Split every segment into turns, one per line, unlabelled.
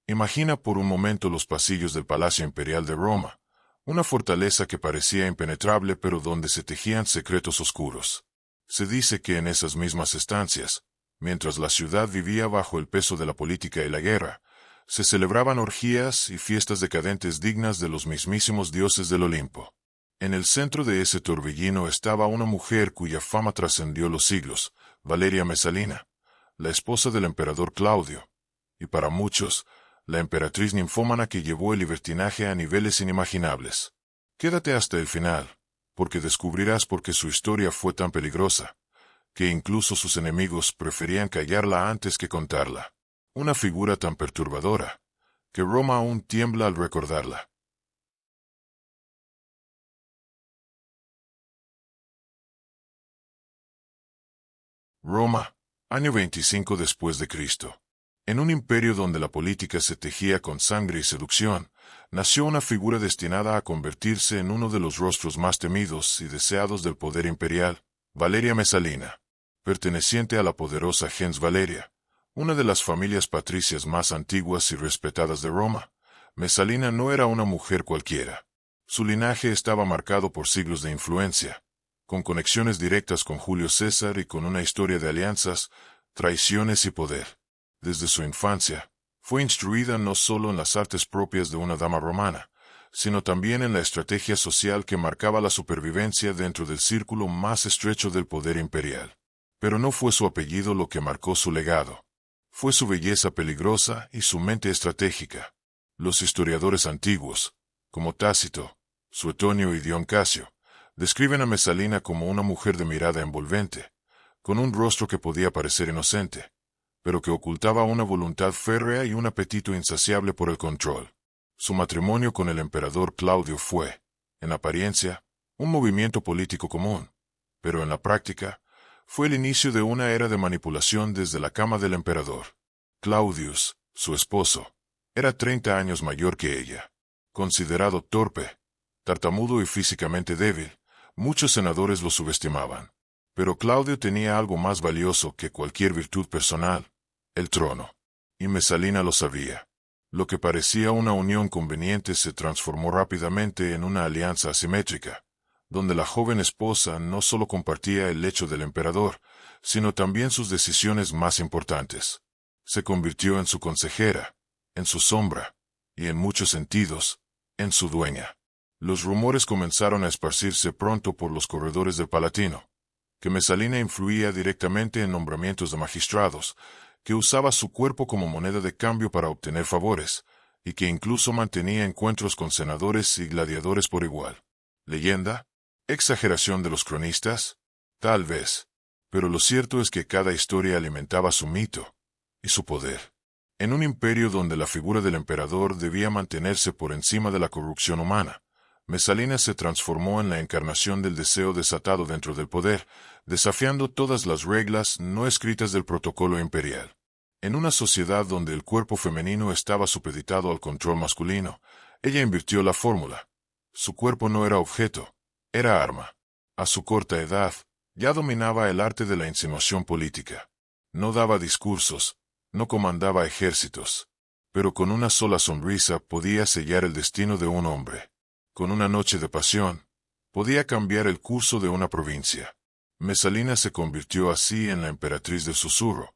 Imagina por un momento los pasillos del Palacio Imperial de Roma, una fortaleza que parecía impenetrable pero donde se tejían secretos oscuros. Se dice que en esas mismas estancias, mientras la ciudad vivía bajo el peso de la política y la guerra, se celebraban orgías y fiestas decadentes dignas de los mismísimos dioses del Olimpo. En el centro de ese torbellino estaba una mujer cuya fama trascendió los siglos, Valeria Mesalina, la esposa del emperador Claudio, y para muchos, la emperatriz ninfómana que llevó el libertinaje a niveles inimaginables. Quédate hasta el final, porque descubrirás por qué su historia fue tan peligrosa, que incluso sus enemigos preferían callarla antes que contarla. Una figura tan perturbadora, que Roma aún tiembla al recordarla. Roma, año 25 después de Cristo. En un imperio donde la política se tejía con sangre y seducción, nació una figura destinada a convertirse en uno de los rostros más temidos y deseados del poder imperial, Valeria Mesalina. Perteneciente a la poderosa gens Valeria, una de las familias patricias más antiguas y respetadas de Roma, Mesalina no era una mujer cualquiera. Su linaje estaba marcado por siglos de influencia, con conexiones directas con Julio César y con una historia de alianzas, traiciones y poder. Desde su infancia, fue instruida no solo en las artes propias de una dama romana, sino también en la estrategia social que marcaba la supervivencia dentro del círculo más estrecho del poder imperial. Pero no fue su apellido lo que marcó su legado. Fue su belleza peligrosa y su mente estratégica. Los historiadores antiguos, como Tácito, Suetonio y Dion Casio, describen a Mesalina como una mujer de mirada envolvente, con un rostro que podía parecer inocente, pero que ocultaba una voluntad férrea y un apetito insaciable por el control. Su matrimonio con el emperador Claudio fue, en apariencia, un movimiento político común, pero en la práctica, fue el inicio de una era de manipulación desde la cama del emperador. Claudius, su esposo, era 30 años mayor que ella. Considerado torpe, tartamudo y físicamente débil, muchos senadores lo subestimaban. Pero Claudio tenía algo más valioso que cualquier virtud personal, el trono. Y Mesalina lo sabía. Lo que parecía una unión conveniente se transformó rápidamente en una alianza asimétrica, donde la joven esposa no solo compartía el lecho del emperador, sino también sus decisiones más importantes. Se convirtió en su consejera, en su sombra, y en muchos sentidos, en su dueña. Los rumores comenzaron a esparcirse pronto por los corredores del Palatino, que Mesalina influía directamente en nombramientos de magistrados, que usaba su cuerpo como moneda de cambio para obtener favores, y que incluso mantenía encuentros con senadores y gladiadores por igual. ¿Leyenda? ¿Exageración de los cronistas? Tal vez. Pero lo cierto es que cada historia alimentaba su mito y su poder. En un imperio donde la figura del emperador debía mantenerse por encima de la corrupción humana, Mesalina se transformó en la encarnación del deseo desatado dentro del poder, desafiando todas las reglas no escritas del protocolo imperial. En una sociedad donde el cuerpo femenino estaba supeditado al control masculino, ella invirtió la fórmula. Su cuerpo no era objeto, era arma. A su corta edad, ya dominaba el arte de la insinuación política. No daba discursos, no comandaba ejércitos, pero con una sola sonrisa podía sellar el destino de un hombre. Con una noche de pasión, podía cambiar el curso de una provincia. Mesalina se convirtió así en la emperatriz del susurro,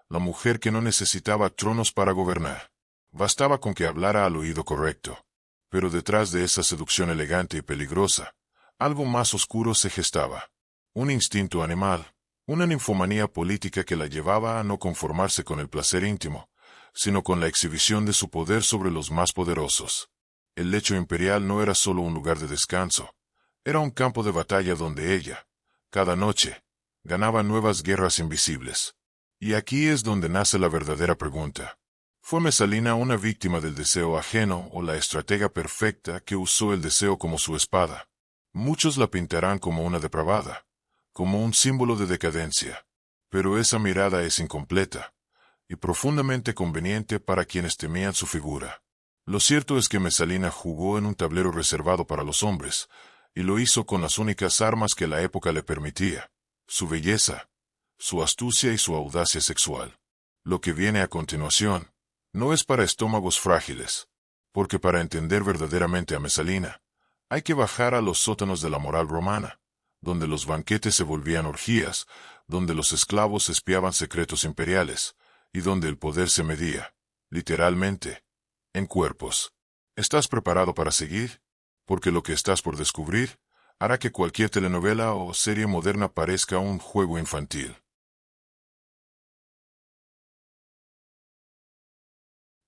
la mujer que no necesitaba tronos para gobernar. Bastaba con que hablara al oído correcto. Pero detrás de esa seducción elegante y peligrosa, algo más oscuro se gestaba. Un instinto animal, una ninfomanía política que la llevaba a no conformarse con el placer íntimo, sino con la exhibición de su poder sobre los más poderosos. El lecho imperial no era solo un lugar de descanso, era un campo de batalla donde ella, cada noche, ganaba nuevas guerras invisibles. Y aquí es donde nace la verdadera pregunta. ¿Fue Mesalina una víctima del deseo ajeno o la estratega perfecta que usó el deseo como su espada? Muchos la pintarán como una depravada, como un símbolo de decadencia, pero esa mirada es incompleta y profundamente conveniente para quienes temían su figura. Lo cierto es que Mesalina jugó en un tablero reservado para los hombres, y lo hizo con las únicas armas que la época le permitía: su belleza, su astucia y su audacia sexual. Lo que viene a continuación No es para estómagos frágiles, porque para entender verdaderamente a Mesalina, hay que bajar a los sótanos de la moral romana, donde los banquetes se volvían orgías, donde los esclavos espiaban secretos imperiales, y donde el poder se medía, literalmente, en cuerpos. ¿Estás preparado para seguir? Porque lo que estás por descubrir hará que cualquier telenovela o serie moderna parezca un juego infantil.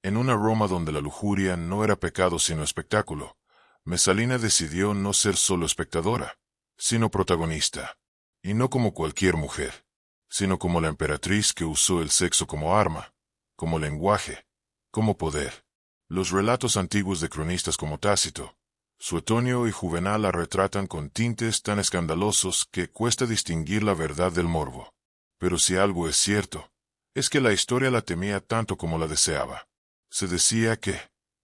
En una Roma donde la lujuria no era pecado sino espectáculo, Mesalina decidió no ser solo espectadora, sino protagonista. Y no como cualquier mujer, sino como la emperatriz que usó el sexo como arma, como lenguaje, como poder. Los relatos antiguos de cronistas como Tácito, Suetonio y Juvenal la retratan con tintes tan escandalosos que cuesta distinguir la verdad del morbo. Pero si algo es cierto, es que la historia la temía tanto como la deseaba. Se decía que,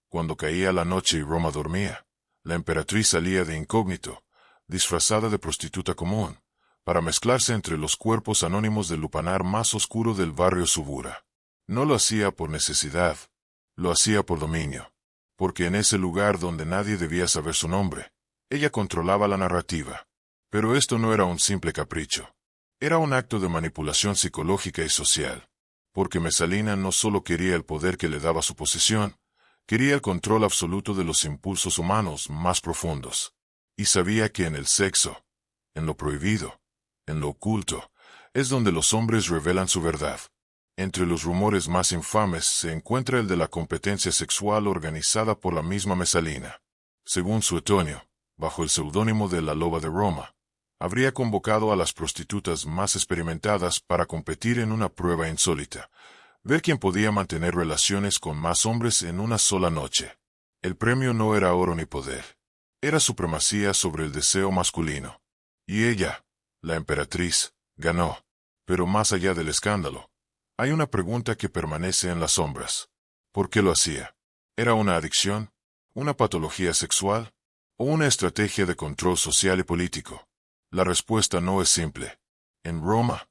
cuando caía la noche y Roma dormía, la emperatriz salía de incógnito, disfrazada de prostituta común, para mezclarse entre los cuerpos anónimos del lupanar más oscuro del barrio Subura. No lo hacía por necesidad, lo hacía por dominio, porque en ese lugar donde nadie debía saber su nombre, ella controlaba la narrativa. Pero esto no era un simple capricho, era un acto de manipulación psicológica y social, porque Mesalina no solo quería el poder que le daba su posesión, quería el control absoluto de los impulsos humanos más profundos, y sabía que en el sexo, en lo prohibido, en lo oculto, es donde los hombres revelan su verdad. Entre los rumores más infames se encuentra el de la competencia sexual organizada por la misma Mesalina. Según Suetonio, bajo el seudónimo de la Loba de Roma, habría convocado a las prostitutas más experimentadas para competir en una prueba insólita, ver quién podía mantener relaciones con más hombres en una sola noche. El premio no era oro ni poder, era supremacía sobre el deseo masculino. Y ella, la emperatriz, ganó. Pero más allá del escándalo, hay una pregunta que permanece en las sombras. ¿Por qué lo hacía? ¿Era una adicción? ¿Una patología sexual? ¿O una estrategia de control social y político? La respuesta no es simple. En Roma,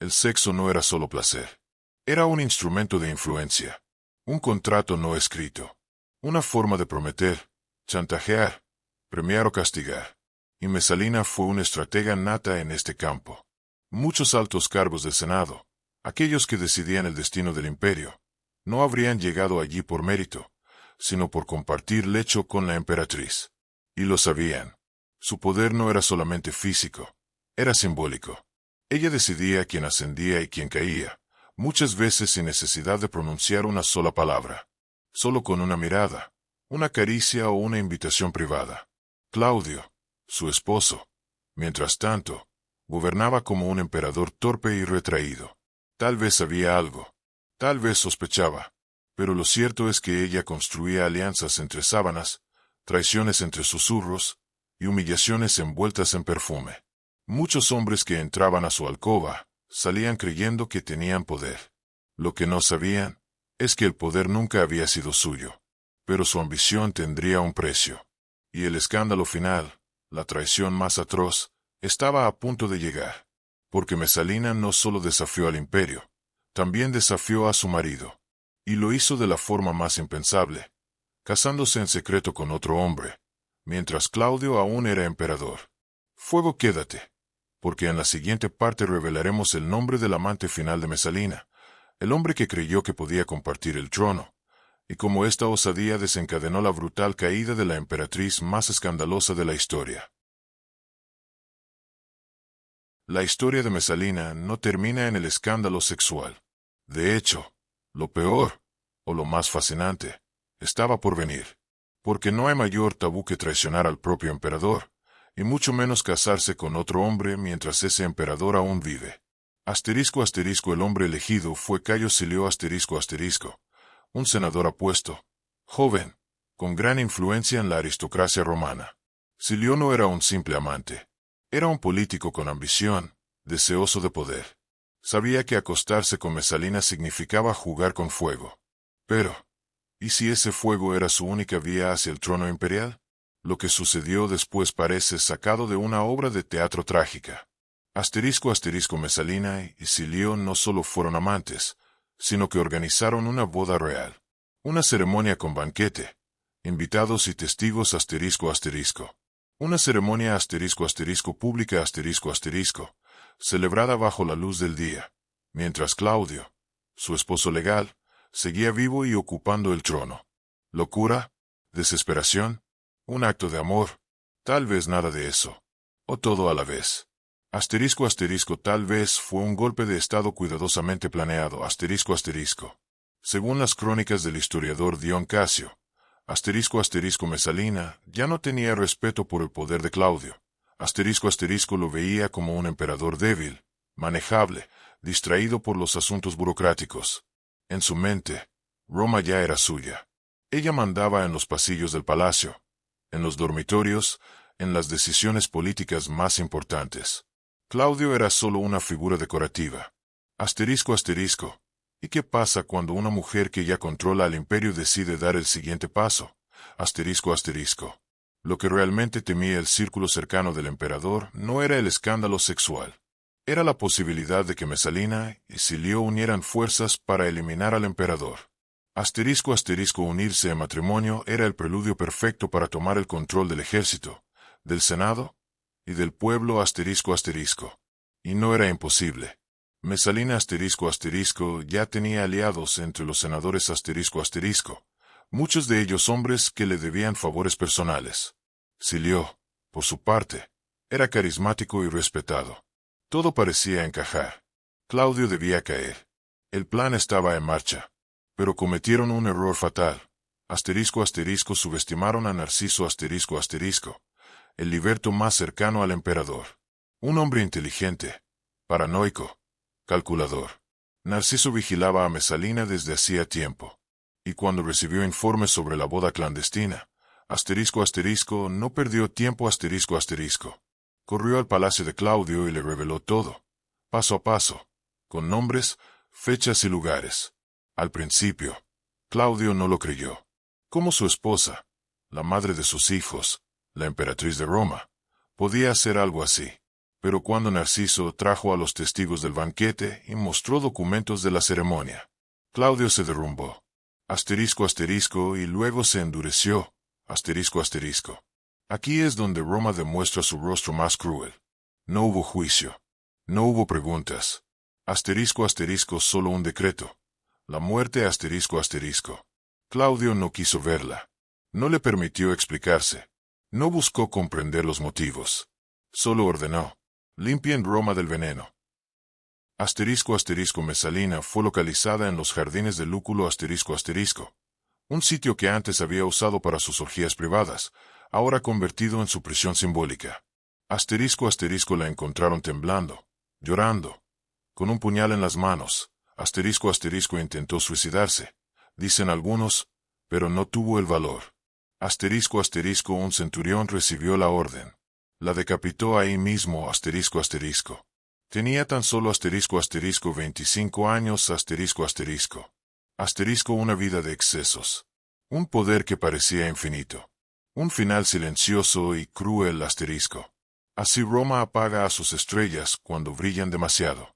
el sexo no era solo placer. Era un instrumento de influencia, un contrato no escrito, una forma de prometer, chantajear, premiar o castigar. Y Mesalina fue una estratega nata en este campo. Muchos altos cargos del Senado, aquellos que decidían el destino del imperio, no habrían llegado allí por mérito, sino por compartir lecho con la emperatriz. Y lo sabían. Su poder no era solamente físico, era simbólico. Ella decidía quién ascendía y quién caía, muchas veces sin necesidad de pronunciar una sola palabra, solo con una mirada, una caricia o una invitación privada. Claudio, su esposo, mientras tanto, gobernaba como un emperador torpe y retraído. Tal vez sabía algo, tal vez sospechaba, pero lo cierto es que ella construía alianzas entre sábanas, traiciones entre susurros, y humillaciones envueltas en perfume. Muchos hombres que entraban a su alcoba salían creyendo que tenían poder. Lo que no sabían es que el poder nunca había sido suyo, pero su ambición tendría un precio. Y el escándalo final, la traición más atroz, estaba a punto de llegar, porque Mesalina no solo desafió al imperio, también desafió a su marido, y lo hizo de la forma más impensable, casándose en secreto con otro hombre, mientras Claudio aún era emperador. Fuego, quédate, porque en la siguiente parte revelaremos el nombre del amante final de Mesalina, el hombre que creyó que podía compartir el trono, y cómo esta osadía desencadenó la brutal caída de la emperatriz más escandalosa de la historia. La historia de Mesalina no termina en el escándalo sexual. De hecho, lo peor, o lo más fascinante, estaba por venir. Porque no hay mayor tabú que traicionar al propio emperador, y mucho menos casarse con otro hombre mientras ese emperador aún vive. Asterisco asterisco el hombre elegido fue Cayo Silio asterisco asterisco, un senador apuesto, joven, con gran influencia en la aristocracia romana. Silio no era un simple amante, era un político con ambición, deseoso de poder. Sabía que acostarse con Mesalina significaba jugar con fuego. Pero, ¿y si ese fuego era su única vía hacia el trono imperial? Lo que sucedió después parece sacado de una obra de teatro trágica. Asterisco asterisco Mesalina y Silio no solo fueron amantes, sino que organizaron una boda real. Una ceremonia con banquete, invitados y testigos asterisco asterisco. Una ceremonia asterisco asterisco pública asterisco asterisco, celebrada bajo la luz del día, mientras Claudio, su esposo legal, seguía vivo y ocupando el trono. ¿Locura? ¿Desesperación? ¿Un acto de amor? Tal vez nada de eso. O todo a la vez. Asterisco asterisco tal vez fue un golpe de estado cuidadosamente planeado asterisco asterisco. Según las crónicas del historiador Dion Casio, asterisco asterisco Mesalina ya no tenía respeto por el poder de Claudio. Asterisco asterisco lo veía como un emperador débil, manejable, distraído por los asuntos burocráticos. En su mente, Roma ya era suya. Ella mandaba en los pasillos del palacio, en los dormitorios, en las decisiones políticas más importantes. Claudio era solo una figura decorativa. Asterisco asterisco. ¿Y qué pasa cuando una mujer que ya controla al imperio decide dar el siguiente paso? Asterisco asterisco. Lo que realmente temía el círculo cercano del emperador no era el escándalo sexual. Era la posibilidad de que Mesalina y Silio unieran fuerzas para eliminar al emperador. Asterisco asterisco unirse en matrimonio era el preludio perfecto para tomar el control del ejército, del senado y del pueblo asterisco asterisco. Y no era imposible. Mesalina asterisco asterisco ya tenía aliados entre los senadores asterisco asterisco, muchos de ellos hombres que le debían favores personales. Silio, por su parte, era carismático y respetado. Todo parecía encajar. Claudio debía caer. El plan estaba en marcha. Pero cometieron un error fatal. Asterisco asterisco subestimaron a Narciso asterisco asterisco, el liberto más cercano al emperador. Un hombre inteligente, paranoico, calculador. Narciso vigilaba a Mesalina desde hacía tiempo. Y cuando recibió informes sobre la boda clandestina, asterisco asterisco no perdió tiempo asterisco asterisco. Corrió al palacio de Claudio y le reveló todo, paso a paso, con nombres, fechas y lugares. Al principio, Claudio no lo creyó. ¿Cómo su esposa, la madre de sus hijos, la emperatriz de Roma, podía hacer algo así? Pero cuando Narciso trajo a los testigos del banquete y mostró documentos de la ceremonia, Claudio se derrumbó. Asterisco asterisco y luego se endureció. Asterisco asterisco. Aquí es donde Roma demuestra su rostro más cruel. No hubo juicio. No hubo preguntas. Asterisco asterisco solo un decreto. La muerte asterisco asterisco. Claudio no quiso verla. No le permitió explicarse. No buscó comprender los motivos. Solo ordenó: limpien Roma del veneno. Asterisco asterisco Mesalina fue localizada en los jardines de Lúculo asterisco asterisco. Un sitio que antes había usado para sus orgías privadas, ahora convertido en su prisión simbólica. Asterisco asterisco la encontraron temblando, llorando, con un puñal en las manos. Asterisco asterisco intentó suicidarse, dicen algunos, pero no tuvo el valor. Asterisco asterisco un centurión recibió la orden. La decapitó ahí mismo asterisco asterisco. Tenía tan solo asterisco asterisco 25 años asterisco asterisco. Asterisco una vida de excesos. Un poder que parecía infinito. Un final silencioso y cruel asterisco. Así Roma apaga a sus estrellas cuando brillan demasiado.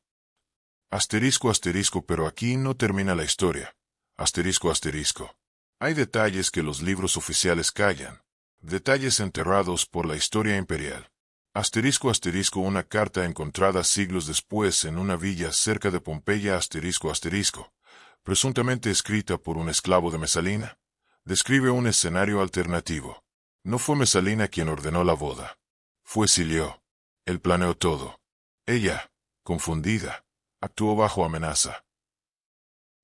Asterisco asterisco pero aquí no termina la historia. Asterisco asterisco. Hay detalles que los libros oficiales callan. Detalles enterrados por la historia imperial. Asterisco asterisco una carta encontrada siglos después en una villa cerca de Pompeya asterisco asterisco, presuntamente escrita por un esclavo de Mesalina, describe un escenario alternativo. No fue Mesalina quien ordenó la boda. Fue Silio. Él planeó todo. Ella, confundida, actuó bajo amenaza.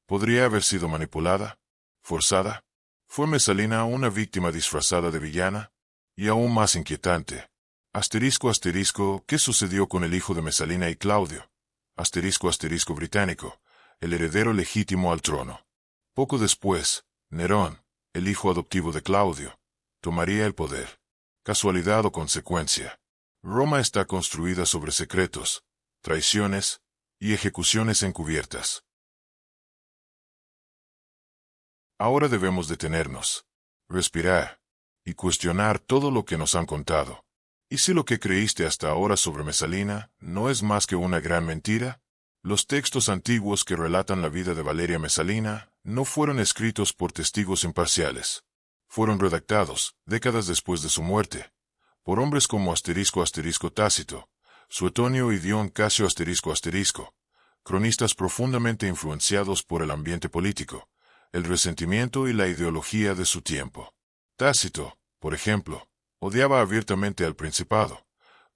¿Podría haber sido manipulada? ¿Forzada? ¿Fue Mesalina una víctima disfrazada de villana? Y aún más inquietante. Asterisco asterisco, ¿qué sucedió con el hijo de Mesalina y Claudio? Asterisco asterisco británico, el heredero legítimo al trono. Poco después, Nerón, el hijo adoptivo de Claudio, tomaría el poder. ¿Casualidad o consecuencia? Roma está construida sobre secretos, traiciones y ejecuciones encubiertas. Ahora debemos detenernos, respirar y cuestionar todo lo que nos han contado. ¿Y si lo que creíste hasta ahora sobre Mesalina no es más que una gran mentira? Los textos antiguos que relatan la vida de Valeria Mesalina no fueron escritos por testigos imparciales. Fueron redactados, décadas después de su muerte, por hombres como Tácito, Suetonio y Dion Casio cronistas profundamente influenciados por el ambiente político, el resentimiento y la ideología de su tiempo. Tácito, por ejemplo, odiaba abiertamente al Principado.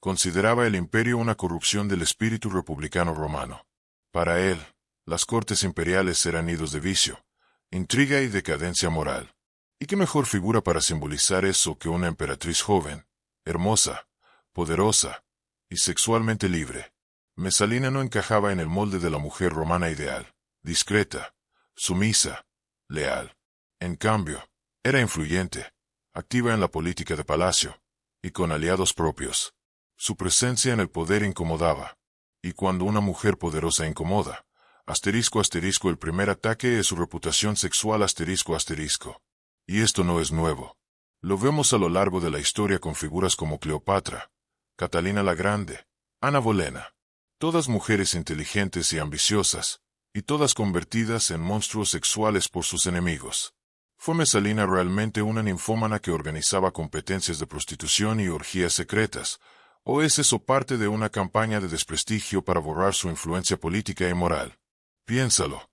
Consideraba el imperio una corrupción del espíritu republicano romano. Para él, las cortes imperiales eran nidos de vicio, intriga y decadencia moral. ¿Y qué mejor figura para simbolizar eso que una emperatriz joven, hermosa, poderosa y sexualmente libre? Mesalina no encajaba en el molde de la mujer romana ideal, discreta, sumisa, leal. En cambio, era influyente, activa en la política de palacio, y con aliados propios. Su presencia en el poder incomodaba. Y cuando una mujer poderosa incomoda, el primer ataque es su reputación sexual Y esto no es nuevo. Lo vemos a lo largo de la historia con figuras como Cleopatra, Catalina la Grande, Ana Bolena. Todas mujeres inteligentes y ambiciosas, y todas convertidas en monstruos sexuales por sus enemigos. ¿Fue Mesalina realmente una ninfómana que organizaba competencias de prostitución y orgías secretas, o es eso parte de una campaña de desprestigio para borrar su influencia política y moral? Piénsalo.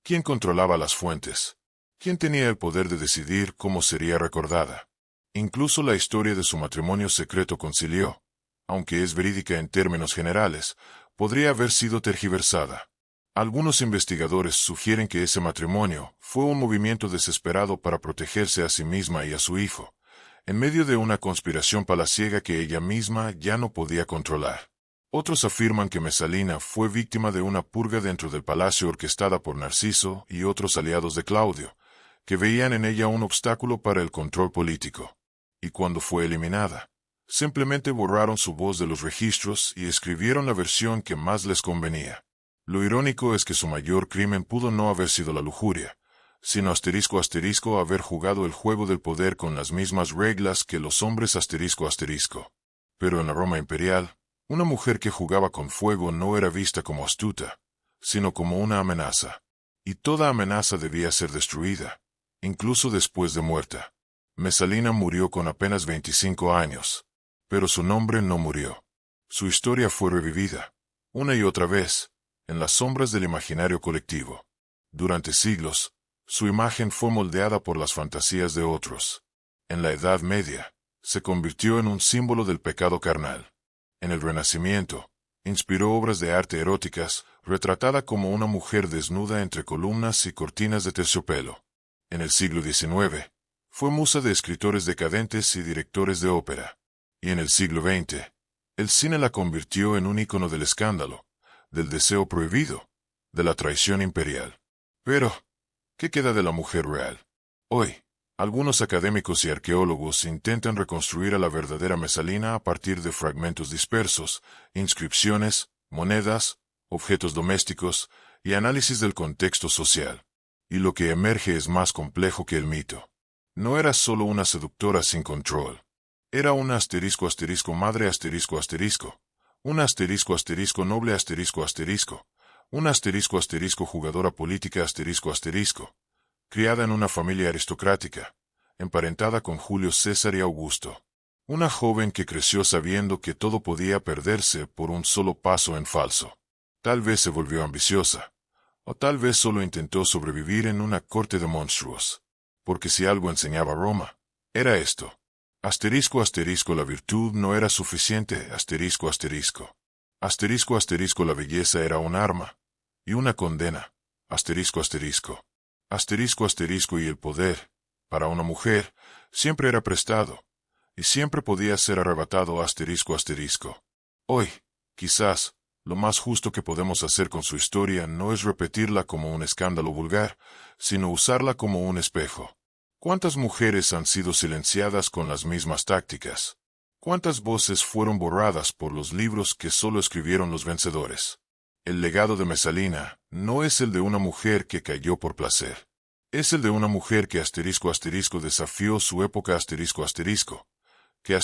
¿Quién controlaba las fuentes? ¿Quién tenía el poder de decidir cómo sería recordada? Incluso la historia de su matrimonio secreto concilió, aunque es verídica en términos generales, podría haber sido tergiversada. Algunos investigadores sugieren que ese matrimonio fue un movimiento desesperado para protegerse a sí misma y a su hijo, en medio de una conspiración palaciega que ella misma ya no podía controlar. Otros afirman que Mesalina fue víctima de una purga dentro del palacio orquestada por Narciso y otros aliados de Claudio, que veían en ella un obstáculo para el control político. Y cuando fue eliminada, simplemente borraron su voz de los registros y escribieron la versión que más les convenía. Lo irónico es que su mayor crimen pudo no haber sido la lujuria, sino haber jugado el juego del poder con las mismas reglas que los hombres Pero en la Roma imperial, una mujer que jugaba con fuego no era vista como astuta, sino como una amenaza. Y toda amenaza debía ser destruida, incluso después de muerta. Mesalina murió con apenas 25 años. Pero su nombre no murió. Su historia fue revivida, una y otra vez, en las sombras del imaginario colectivo. Durante siglos, su imagen fue moldeada por las fantasías de otros. En la Edad Media, se convirtió en un símbolo del pecado carnal. En el Renacimiento, inspiró obras de arte eróticas, retratada como una mujer desnuda entre columnas y cortinas de terciopelo. En el siglo XIX, fue musa de escritores decadentes y directores de ópera. Y en el siglo XX, el cine la convirtió en un ícono del escándalo, del deseo prohibido, de la traición imperial. Pero, ¿qué queda de la mujer real? Hoy, algunos académicos y arqueólogos intentan reconstruir a la verdadera Mesalina a partir de fragmentos dispersos, inscripciones, monedas, objetos domésticos y análisis del contexto social. Y lo que emerge es más complejo que el mito. No era solo una seductora sin control. Era una madre un noble un jugadora política criada en una familia aristocrática, emparentada con Julio César y Augusto. Una joven que creció sabiendo que todo podía perderse por un solo paso en falso. Tal vez se volvió ambiciosa, o tal vez solo intentó sobrevivir en una corte de monstruos. Porque si algo enseñaba Roma, era esto. La virtud no era suficiente, la belleza era un arma, y una condena, y el poder, para una mujer, siempre era prestado, y siempre podía ser arrebatado, Hoy, quizás, lo más justo que podemos hacer con su historia no es repetirla como un escándalo vulgar, sino usarla como un espejo. ¿Cuántas mujeres han sido silenciadas con las mismas tácticas? ¿Cuántas voces fueron borradas por los libros que solo escribieron los vencedores? El legado de Mesalina no es el de una mujer que cayó por placer. Es el de una mujer que desafió su época que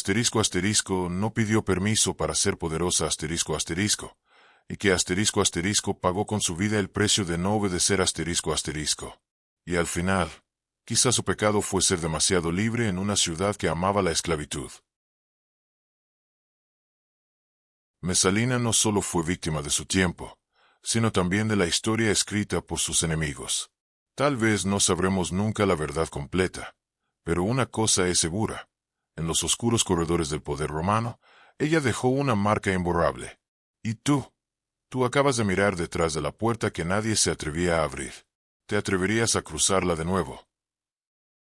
no pidió permiso para ser poderosa y que pagó con su vida el precio de no obedecer Y al final, quizá su pecado fue ser demasiado libre en una ciudad que amaba la esclavitud. Mesalina no solo fue víctima de su tiempo, sino también de la historia escrita por sus enemigos. Tal vez no sabremos nunca la verdad completa, pero una cosa es segura. En los oscuros corredores del poder romano, ella dejó una marca imborrable. Y tú acabas de mirar detrás de la puerta que nadie se atrevía a abrir. ¿Te atreverías a cruzarla de nuevo?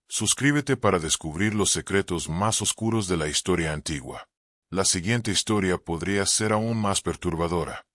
Suscríbete para descubrir los secretos más oscuros de la historia antigua. La siguiente historia podría ser aún más perturbadora.